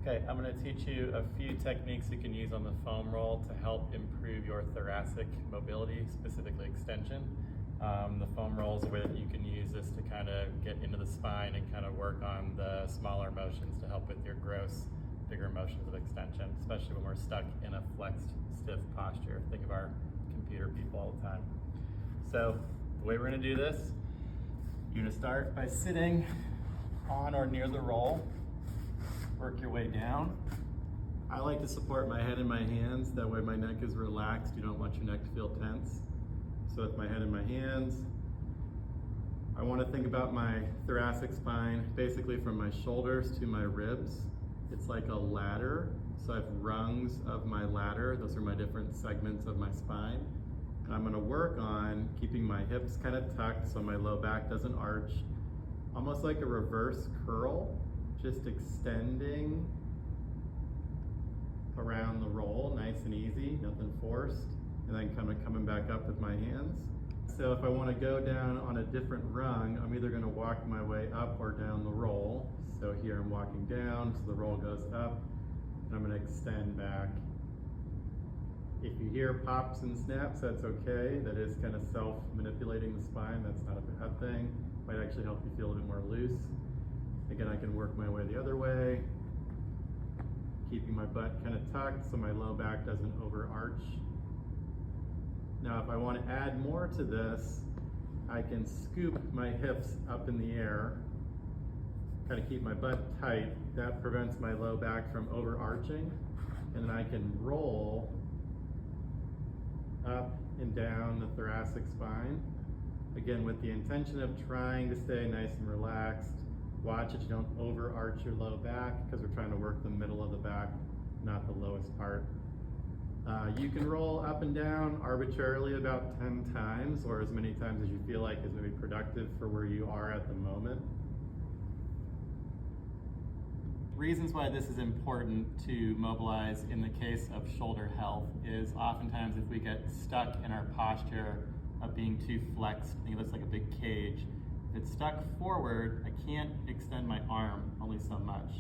Okay, I'm going to teach you a few techniques you can use on the foam roll to help improve your thoracic mobility, specifically extension. The foam roll is a way that you can use this to kind of get into the spine and kind of work on the smaller motions to help with your gross, bigger motions of extension, especially when we're stuck in a flexed, stiff posture. Think of our computer people all the time. So the way we're going to do this, you're going to start by sitting on or near the roll. Work your way down. I like to support my head in my hands, that way my neck is relaxed. You don't want your neck to feel tense. So with my head in my hands, I want to think about my thoracic spine, basically from my shoulders to my ribs. It's like a ladder, so I have rungs of my ladder. Those are my different segments of my spine. And I'm going to work on keeping my hips kind of tucked so my low back doesn't arch, almost like a reverse curl. Just extending around the roll, nice and easy, nothing forced, and then coming back up with my hands. So if I want to go down on a different rung, I'm either going to walk my way up or down the roll. So here I'm walking down, so the roll goes up, and I'm going to extend back. If you hear pops and snaps, that's okay. That is kind of self-manipulating the spine. That's not a bad thing. Might actually help you feel a bit more loose. Again, I can work my way the other way, keeping my butt kind of tucked so my low back doesn't overarch. Now, if I want to add more to this, I can scoop my hips up in the air, kind of keep my butt tight. That prevents my low back from overarching. And then I can roll up and down the thoracic spine. Again, with the intention of trying to stay nice and relaxed. Watch that you don't overarch your low back because we're trying to work the middle of the back, not the lowest part. You can roll up and down arbitrarily about 10 times or as many times as you feel like is maybe productive for where you are at the moment. Reasons why this is important to mobilize in the case of shoulder health is oftentimes if we get stuck in our posture of being too flexed, I think it looks like a big cage. If it's stuck forward, I can't extend my arm only so much.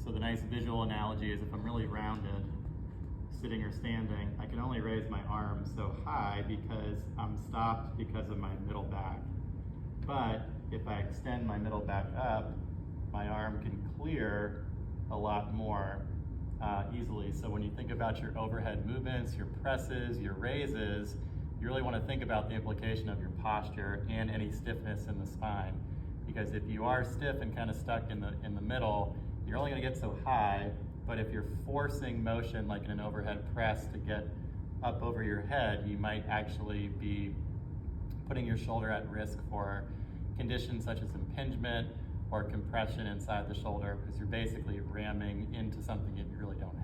So the nice visual analogy is if I'm really rounded, sitting or standing, I can only raise my arm so high because I'm stopped because of my middle back. But if I extend my middle back up, my arm can clear a lot more easily. So when you think about your overhead movements, your presses, your raises, you really want to think about the implication of your posture and any stiffness in the spine. Because if you are stiff and kind of stuck in the middle, you're only going to get so high, but if you're forcing motion like in an overhead press to get up over your head, you might actually be putting your shoulder at risk for conditions such as impingement or compression inside the shoulder because you're basically ramming into something that you really don't